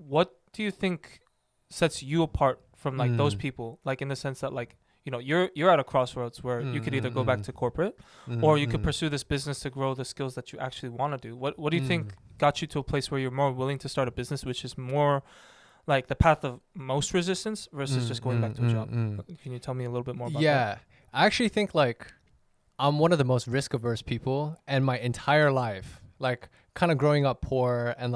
what do you think sets you apart from like those people? Like in the sense that like, you know, you're at a crossroads where you could either go back to corporate or you could pursue this business to grow the skills that you actually want to do. What do you think got you to a place where you're more willing to start a business, which is more like the path of most resistance versus just going back to a job? Can you tell me a little bit more about that? Yeah, I actually think like I'm one of the most risk averse people, and my entire life, like kind of growing up poor and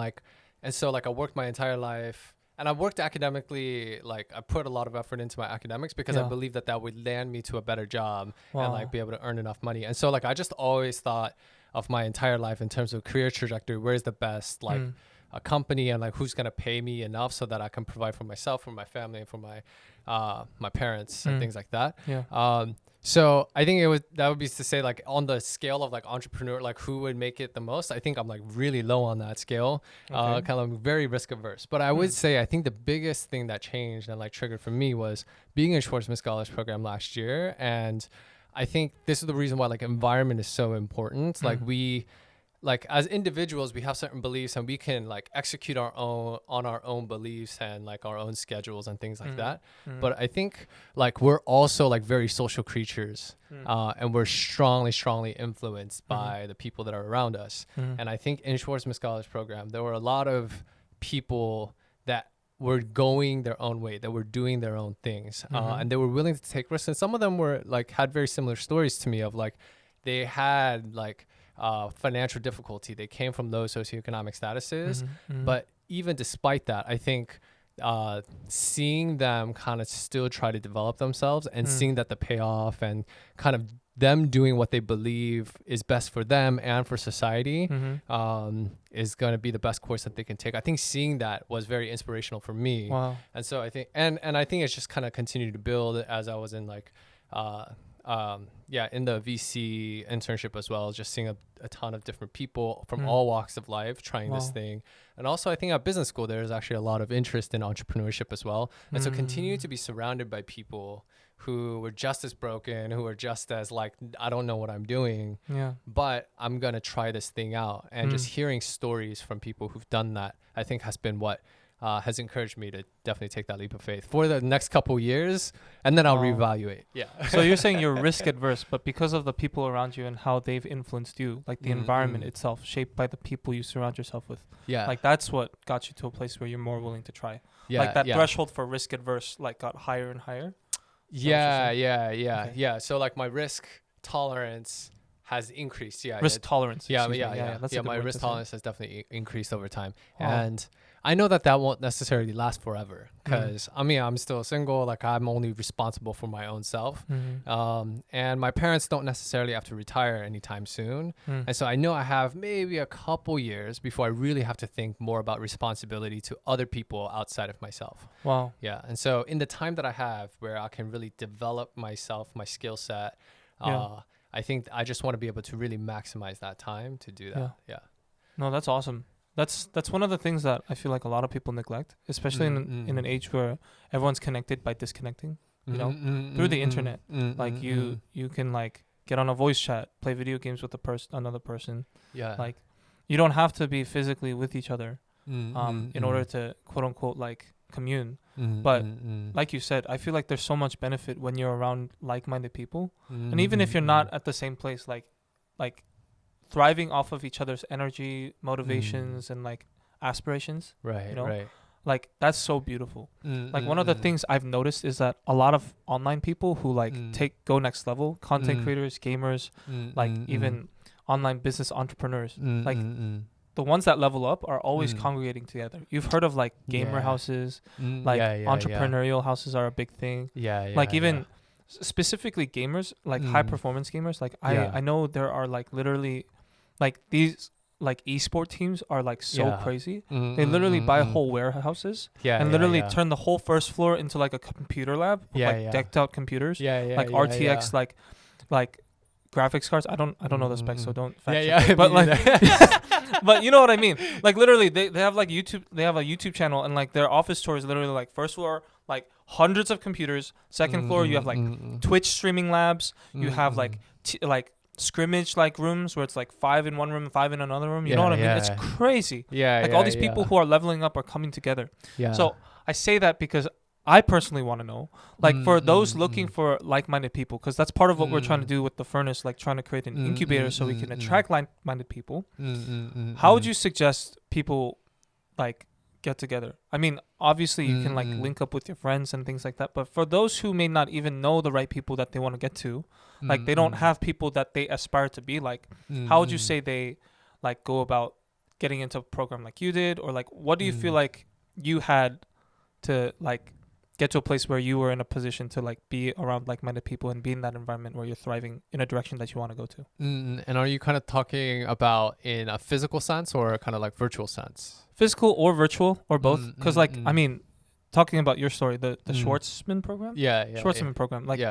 so like I worked my entire life. And I worked academically, like I put a lot of effort into my academics because I believe that would land me to a better job and like be able to earn enough money. And so like I just always thought of my entire life in terms of career trajectory, where's the best like a company and like who's gonna pay me enough so that I can provide for myself, for my family, and for my my parents and things like that. So I think that would be to say like on the scale of like entrepreneur, like who would make it the most. I think I'm like really low on that scale, kind of very risk averse. But I would say I think the biggest thing that changed and like triggered for me was being in Schwarzman Scholars Program last year. And I think this is the reason why like environment is so important. Like we, like as individuals, we have certain beliefs and we can like execute our own beliefs and like our own schedules and things like that. But I think like we're also like very social creatures and we're strongly influenced by the people that are around us. And I think in Schwarzman Scholars Program, there were a lot of people that were going their own way, that were doing their own things. And they were willing to take risks. And some of them were like, had very similar stories to me of like, they had like, financial difficulty. They came from low socioeconomic statuses. But even despite that, I think seeing them kind of still try to develop themselves and seeing that the payoff and kind of them doing what they believe is best for them and for society is going to be the best course that they can take. I think seeing that was very inspirational for me. Wow. And so I think, and I think it's just kind of continued to build as I was in like, in the VC internship as well, just seeing a ton of different people from all walks of life trying this thing. And also I think at business school, there's actually a lot of interest in entrepreneurship as well. And so continue to be surrounded by people who were just as broken, who are just as like, I don't know what I'm doing, but I'm going to try this thing out. And just hearing stories from people who've done that, I think has been what has encouraged me to definitely take that leap of faith for the next couple years, and then I'll reevaluate. Yeah. So you're saying you're risk adverse, but because of the people around you and how they've influenced you, like the environment itself, shaped by the people you surround yourself with. Yeah. Like that's what got you to a place where you're more willing to try. Yeah. Like that threshold for risk adverse, like got higher and higher. Yeah. So like my risk tolerance has increased. Risk tolerance. Yeah. My risk tolerance has definitely increased over time. And I know that won't necessarily last forever because I mean, I'm still single. Like I'm only responsible for my own self. And my parents don't necessarily have to retire anytime soon. And so I know I have maybe a couple years before I really have to think more about responsibility to other people outside of myself. Wow. Yeah. And so in the time that I have where I can really develop myself, my skill set, I think I just want to be able to really maximize that time to do that. Yeah. No, that's awesome. That's one of the things that I feel like a lot of people neglect, especially in an age where everyone's connected by disconnecting, you know, through the internet. Like you can like get on a voice chat, play video games with another person. Yeah. Like you don't have to be physically with each other in order to quote unquote like commune. But like you said, I feel like there's so much benefit when you're around like-minded people. And even if you're not at the same place, like thriving off of each other's energy, motivations, and like aspirations. Right. You know? Right. Like that's so beautiful. Like one of the things I've noticed is that a lot of online people who like go next level, content creators, gamers, like even online business entrepreneurs, like the ones that level up are always congregating together. You've heard of like gamer houses, like entrepreneurial houses are a big thing. Like even specifically gamers, like high performance gamers. Like I know there are like literally like these like esport teams are like so crazy. They literally buy whole warehouses and literally turn the whole first floor into like a computer lab with like decked out computers. Like RTX like graphics cards. I don't know the specs, so don't fact check. But like but you know what I mean. Like literally they have like YouTube, they have a YouTube channel and like their office tour is literally like first floor like hundreds of computers, second floor you have like Twitch streaming labs, you have like scrimmage like rooms where it's like 5 in one room and 5 in another room. You know what I mean? It's crazy. Yeah. Like all these people who are leveling up are coming together. Yeah. So I say that because I personally want to know, like for those looking for like-minded people, because that's part of what we're trying to do with the furnace, like trying to create an incubator so we can attract like-minded people. How would you suggest people like get together? I mean, obviously you can like link up with your friends and things like that, but for those who may not even know the right people that they want to get to, like they don't have people that they aspire to be like, how would you say they like go about getting into a program like you did? Or like what do you feel like you had to like get to a place where you were in a position to like be around like-minded people and be in that environment where you're thriving in a direction that you want to go to? And are you kind of talking about in a physical sense or kind of like virtual sense? Physical or virtual or both? Because like I mean, talking about your story, the Schwartzman program, Schwartzman program, like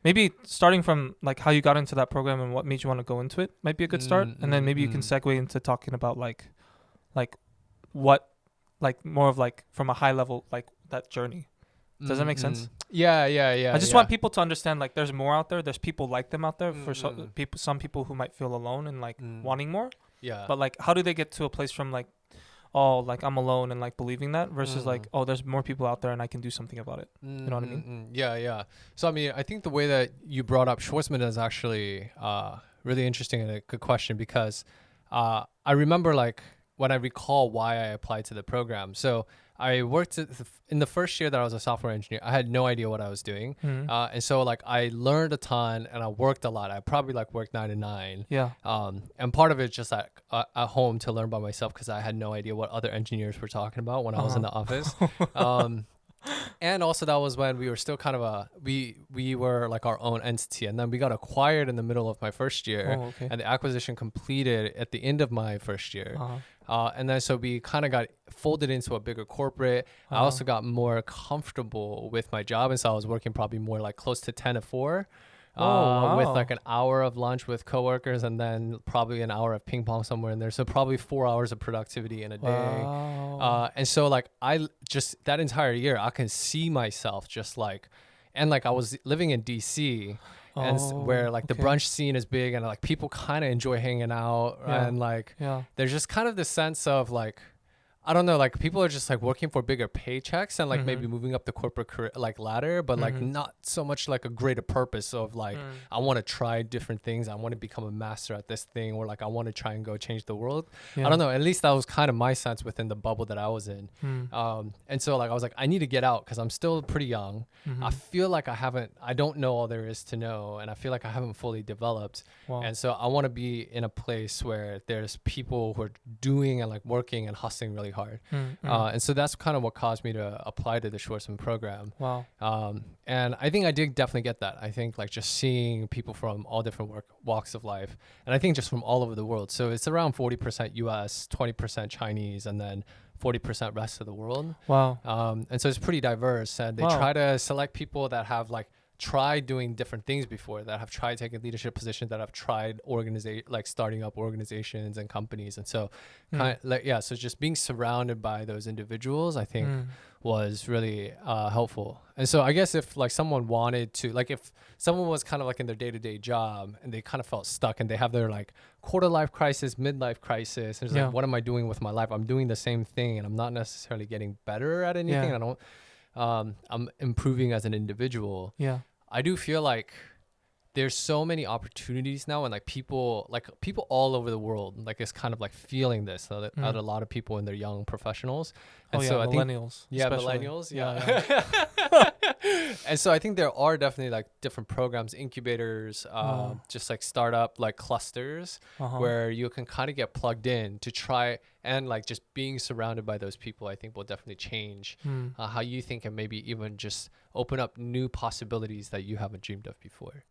maybe starting from like how you got into that program and what made you want to go into it might be a good start, and then maybe you can segue into talking about like what like more of like from a high level like that journey. Does that make sense? Yeah. I just want people to understand like there's more out there. There's people like them out there for some people who might feel alone and like wanting more. Yeah. But like, how do they get to a place from like, oh, like I'm alone and like believing that versus like, oh, there's more people out there and I can do something about it. You know what I mean? Yeah. So I mean, I think the way that you brought up Schwartzman is actually really interesting and a good question, because I remember like when I recall why I applied to the program. So I worked in the first year that I was a software engineer. I had no idea what I was doing. And so like I learned a ton and I worked a lot. I probably like worked 9 to 9. Yeah. And part of it just like at home to learn by myself, because I had no idea what other engineers were talking about when I was in the office. And also that was when we were still kind of we were like our own entity, and then we got acquired in the middle of my first year, and the acquisition completed at the end of my first year. And then so we kind of got folded into a bigger corporate. I also got more comfortable with my job, and so I was working probably more like close to 10 to 4. With like an hour of lunch with coworkers and then probably an hour of ping pong somewhere in there. So probably 4 hours of productivity in a day. And so like I just that entire year, I can see myself just like, and like I was living in DC and where like the brunch scene is big and like people kind of enjoy hanging out and like there's just kind of this sense of like, I don't know, like people are just like working for bigger paychecks and like maybe moving up the corporate career, like ladder, but like not so much like a greater purpose of like, I want to try different things. I want to become a master at this thing, or like I want to try and go change the world. I don't know. At least that was kind of my sense within the bubble that I was in. And so like I was like, I need to get out because I'm still pretty young. I feel like I don't know all there is to know, and I feel like I haven't fully developed. And so I want to be in a place where there's people who are doing and like working and hustling really hard. And so that's kind of what caused me to apply to the Schwartzman program. And I think I did definitely get that. I think like just seeing people from all different walks of life, and I think just from all over the world. So it's around 40% US, 20% Chinese, and then 40% rest of the world. And so it's pretty diverse, and they try to select people that have like tried doing different things before, that have tried taking leadership positions, that have tried like starting up organizations and companies. And so so just being surrounded by those individuals, I think was really helpful. And so I guess if like someone wanted to, like if someone was kind of like in their day-to-day job and they kind of felt stuck and they have their like quarter life crisis, midlife crisis, and it's like, what am I doing with my life? I'm doing the same thing and I'm not necessarily getting better at anything. I'm improving as an individual. I do feel like there's so many opportunities now, and like people all over the world like is kind of like feeling this that a lot of people in their young professionals. And so I millennials. Think, millennials. And so I think there are definitely like different programs, incubators, just like startup like clusters where you can kind of get plugged in to try, and like just being surrounded by those people, I think will definitely change how you think, and maybe even just open up new possibilities that you haven't dreamed of before.